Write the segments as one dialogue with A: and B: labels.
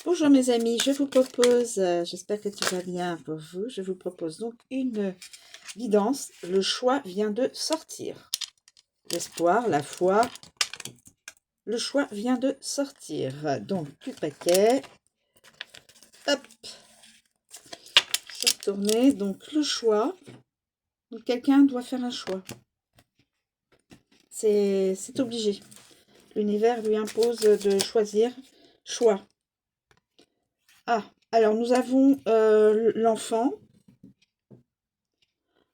A: Bonjour mes amis, je vous propose, j'espère que tout va bien pour vous, je vous propose donc une guidance. Le choix vient de sortir. L'espoir, la foi, le choix vient de sortir. Donc, plus de paquet. Hop, je retourner. Donc, le choix. Donc, quelqu'un doit faire un choix. C'est obligé. L'univers lui impose de choisir. Choix. Ah, alors nous avons l'enfant.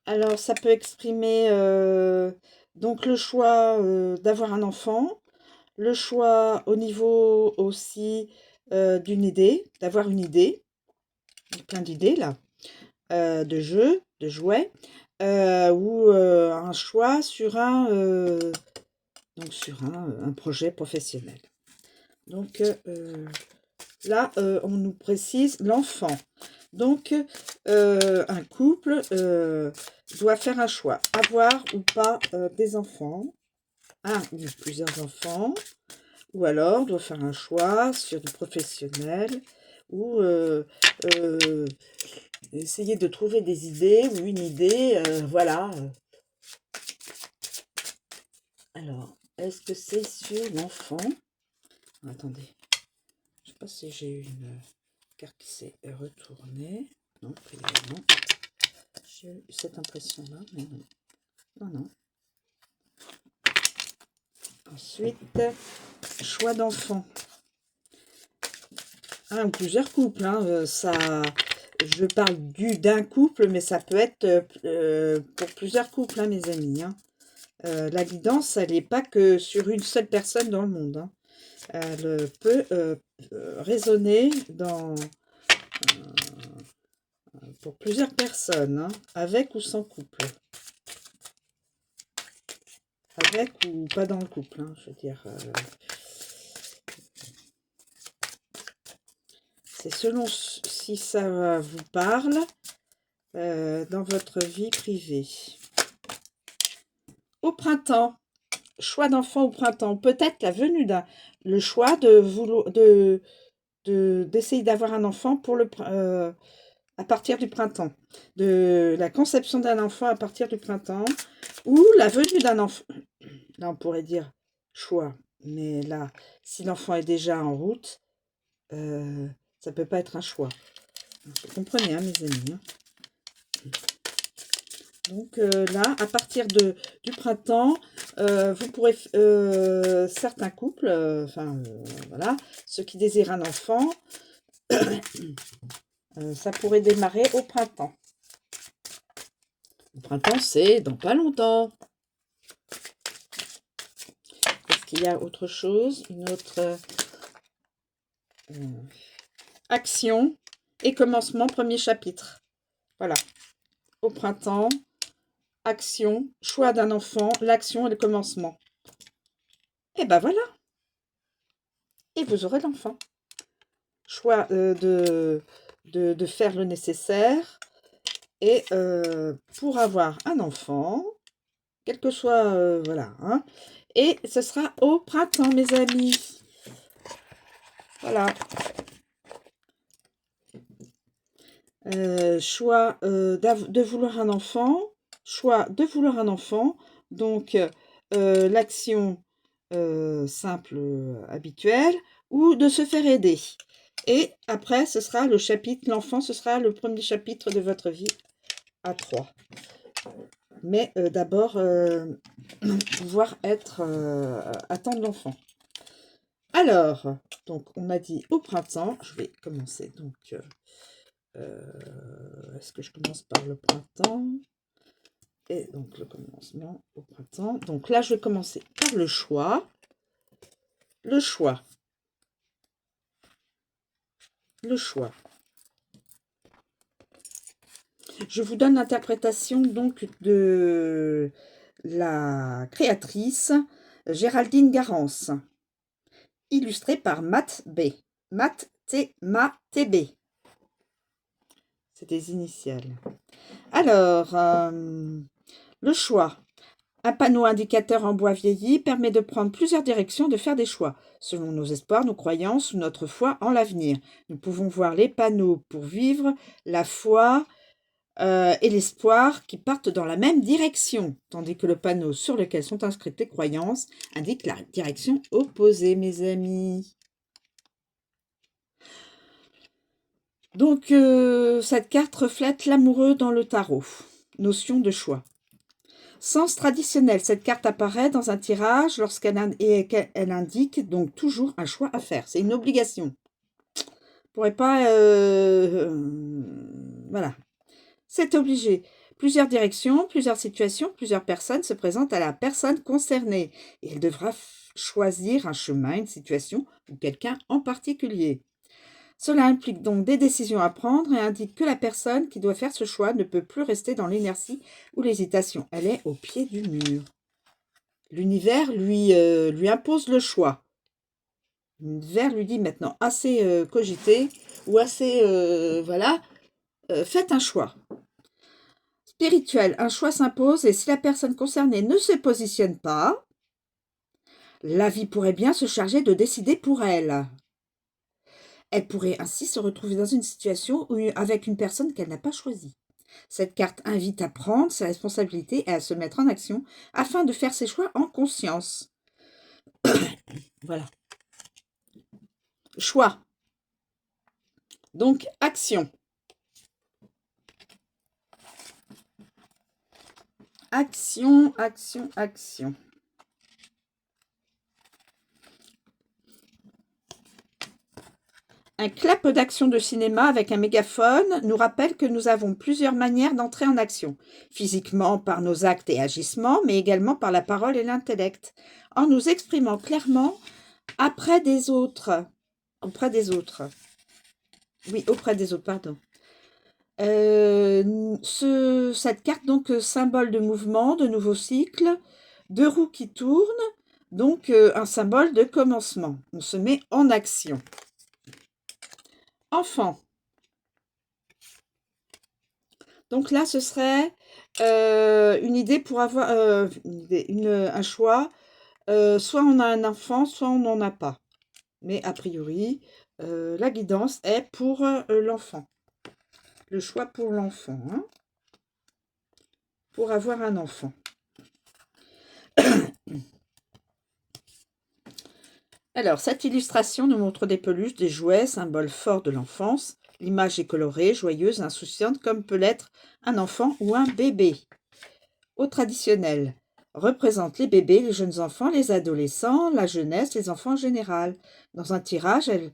A: Alors, ça peut exprimer donc le choix d'avoir un enfant, le choix au niveau aussi d'une idée, d'avoir une idée, plein d'idées là, de jeux, de jouets, ou un choix sur un projet professionnel. Donc là, on nous précise l'enfant. Donc, un couple doit faire un choix, avoir ou pas des enfants, un ou plusieurs enfants, ou alors doit faire un choix sur du professionnel, ou essayer de trouver des idées ou une idée, voilà. Alors, est-ce que c'est sur l'enfant? Attendez, je ne sais pas si j'ai eu une carte qui s'est retournée. Non, non. J'ai eu cette impression-là, mais non. Non, non. Ensuite, choix d'enfant. Un ou plusieurs couples, hein, ça, je parle d'un couple, mais ça peut être pour plusieurs couples, hein, mes amis. Hein. La guidance, elle n'est pas que sur une seule personne dans le monde. Hein. Elle peut résonner pour plusieurs personnes, hein, avec ou sans couple. Avec ou pas dans le couple, hein, je veux dire. C'est selon si ça vous parle dans votre vie privée. Au printemps, choix d'enfant au printemps. Peut-être la venue le choix d'essayer d'avoir un enfant pour à partir du printemps. De la conception d'un enfant à partir du printemps. Ou la venue d'un enfant. Là, on pourrait dire choix. Mais là, si l'enfant est déjà en route, ça ne peut pas être un choix. Vous comprenez, hein, mes amis. Hein. Donc là, à partir du printemps, vous pourrez, certains couples, voilà, ceux qui désirent un enfant, ça pourrait démarrer au printemps. Le printemps, c'est dans pas longtemps. Est-ce qu'il y a autre chose, une autre action et commencement, premier chapitre. Voilà, au printemps, action, choix d'un enfant, l'action et le commencement. Et ben voilà, et vous aurez l'enfant. Choix de faire le nécessaire et pour avoir un enfant, quel que soit, voilà, hein, et ce sera au printemps, mes amis. Voilà. Choix de vouloir un enfant, choix de vouloir un enfant, donc l'action simple, habituelle, ou de se faire aider. Et après, ce sera le chapitre, l'enfant, ce sera le premier chapitre de votre vie à 3. Mais d'abord, pouvoir attendre l'enfant. Alors, donc, on a dit au printemps, je vais commencer. Donc, est-ce que je commence par le printemps? Et donc, le commencement au printemps. Donc là, je vais commencer par le choix. Le choix. Le choix. Je vous donne l'interprétation donc de la créatrice Géraldine Garance, illustrée par Matt B. Matt TB. C'est des initiales. Alors, le choix. Un panneau indicateur en bois vieilli permet de prendre plusieurs directions, de faire des choix, selon nos espoirs, nos croyances ou notre foi en l'avenir. Nous pouvons voir les panneaux pour vivre la foi et l'espoir qui partent dans la même direction, tandis que le panneau sur lequel sont inscrites les croyances indique la direction opposée, mes amis. Donc, cette carte reflète l'amoureux dans le tarot. Notion de choix. Sens traditionnel, cette carte apparaît dans un tirage lorsqu'elle indique donc toujours un choix à faire. C'est une obligation. On ne pourrait pas... voilà. C'est obligé. Plusieurs directions, plusieurs situations, plusieurs personnes se présentent à la personne concernée. Et elle devra choisir un chemin, une situation ou quelqu'un en particulier. Cela implique donc des décisions à prendre et indique que la personne qui doit faire ce choix ne peut plus rester dans l'inertie ou l'hésitation. Elle est au pied du mur. L'univers lui impose le choix. L'univers lui dit maintenant assez cogité ou assez, voilà, faites un choix. Spirituel, un choix s'impose et si la personne concernée ne se positionne pas, la vie pourrait bien se charger de décider pour elle. Elle pourrait ainsi se retrouver dans une situation avec une personne qu'elle n'a pas choisie. Cette carte invite à prendre ses responsabilités et à se mettre en action afin de faire ses choix en conscience. Voilà. Choix. Donc, action. Action, action, action. Un clap d'action de cinéma avec un mégaphone nous rappelle que nous avons plusieurs manières d'entrer en action, physiquement par nos actes et agissements, mais également par la parole et l'intellect, en nous exprimant clairement auprès des autres. Oui, auprès des autres, pardon. Cette carte, donc, symbole de mouvement, de nouveau cycle, de roues qui tournent, donc un symbole de commencement. On se met en action. Enfant. Donc là, ce serait une idée pour avoir un choix. Soit on a un enfant, soit on n'en a pas. Mais a priori, la guidance est pour l'enfant. Le choix pour l'enfant. Hein, pour avoir un enfant. Alors, cette illustration nous montre des peluches, des jouets, symboles forts de l'enfance. L'image est colorée, joyeuse, insouciante, comme peut l'être un enfant ou un bébé. Au traditionnel, représente les bébés, les jeunes enfants, les adolescents, la jeunesse, les enfants en général. Dans un tirage, elle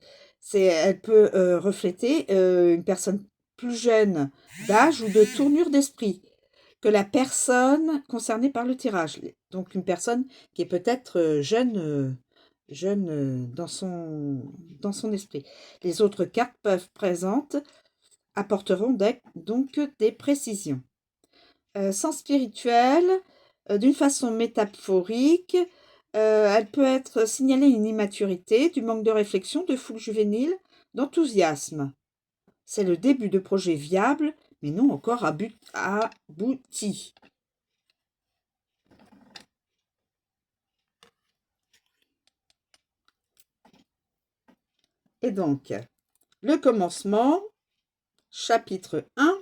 A: peut refléter une personne plus jeune d'âge ou de tournure d'esprit que la personne concernée par le tirage. Donc une personne qui est peut-être jeune dans son esprit. Les autres cartes apporteront donc des précisions. Sens spirituel, d'une façon métaphorique, elle peut être signalée une immaturité, du manque de réflexion, de fougue juvénile, d'enthousiasme. C'est le début de projets viables, mais non encore aboutis. Et donc, le commencement, chapitre 1.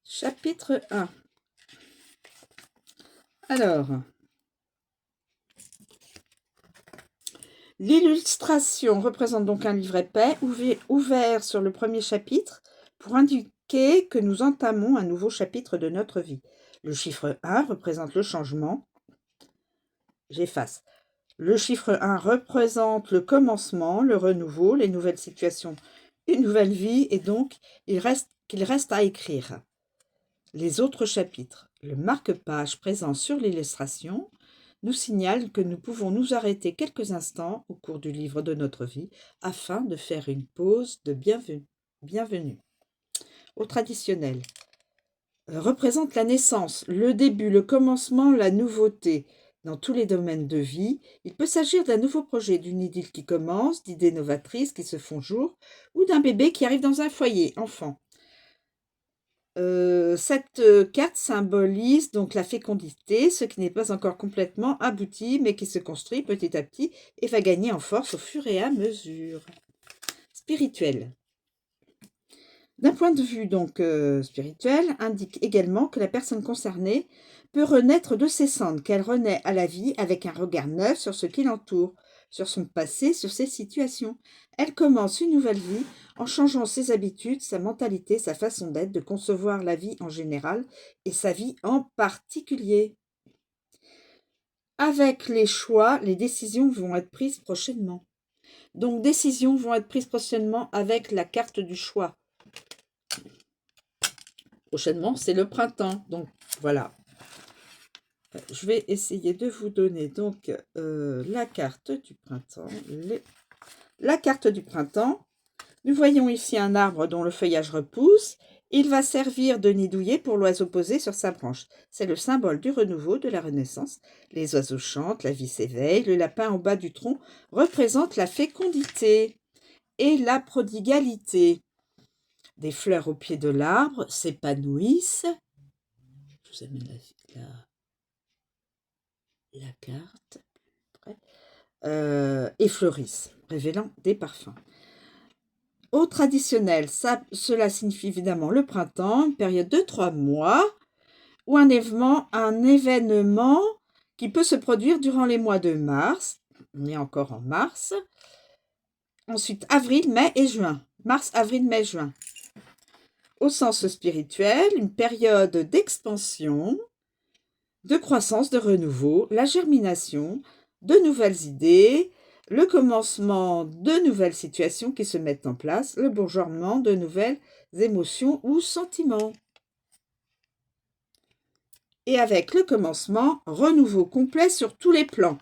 A: Chapitre 1. Alors, l'illustration représente donc un livre épais ouvert sur le premier chapitre pour indiquer que nous entamons un nouveau chapitre de notre vie. Le chiffre 1 représente le changement. J'efface. Le chiffre 1 représente le commencement, le renouveau, les nouvelles situations, une nouvelle vie, et donc qu'il reste à écrire. Les autres chapitres. Le marque-page présent sur l'illustration nous signale que nous pouvons nous arrêter quelques instants au cours du livre de notre vie afin de faire une pause de bienvenue. Au traditionnel. Représente la naissance, le début, le commencement, la nouveauté. dans tous les domaines de vie. Il peut s'agir d'un nouveau projet, d'une idylle qui commence, d'idées novatrices qui se font jour, ou d'un bébé qui arrive dans un foyer, enfant. Cette carte symbolise donc la fécondité, ce qui n'est pas encore complètement abouti, mais qui se construit petit à petit et va gagner en force au fur et à mesure. Spirituel. D'un point de vue donc spirituel, indique également que la personne concernée peut renaître de ses cendres, qu'elle renaît à la vie avec un regard neuf sur ce qui l'entoure, sur son passé, sur ses situations. Elle commence une nouvelle vie en changeant ses habitudes, sa mentalité, sa façon d'être, de concevoir la vie en général et sa vie en particulier. Avec les choix, les décisions vont être prises prochainement. Donc, décisions vont être prises prochainement avec la carte du choix. Prochainement, c'est le printemps. Donc, voilà. Je vais essayer de vous donner donc la carte du printemps. La carte du printemps. Nous voyons ici un arbre dont le feuillage repousse. Il va servir de nid douillet pour l'oiseau posé sur sa branche. C'est le symbole du renouveau, de la renaissance. Les oiseaux chantent, la vie s'éveille. Le lapin en bas du tronc représente la fécondité et la prodigalité. Des fleurs au pied de l'arbre s'épanouissent. Je vous amène la carte. Et fleurissent, révélant des parfums. Au traditionnel, cela signifie évidemment le printemps, une période de 3 mois, ou un événement qui peut se produire durant les mois de mars. On est encore en mars. Ensuite, avril, mai et juin. Mars, avril, mai, juin. Au sens spirituel, une période d'expansion, de croissance, de renouveau, la germination, de nouvelles idées, le commencement de nouvelles situations qui se mettent en place, le bourgeonnement de nouvelles émotions ou sentiments. Et avec le commencement, renouveau complet sur tous les plans.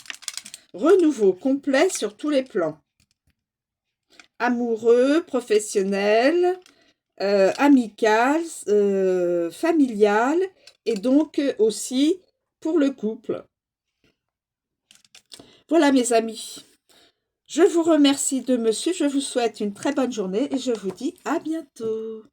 A: Renouveau complet sur tous les plans. Amoureux, professionnel, amical, familial et donc aussi pour le couple. Voilà mes amis. Je vous remercie de me suivre, je vous souhaite une très bonne journée et je vous dis à bientôt.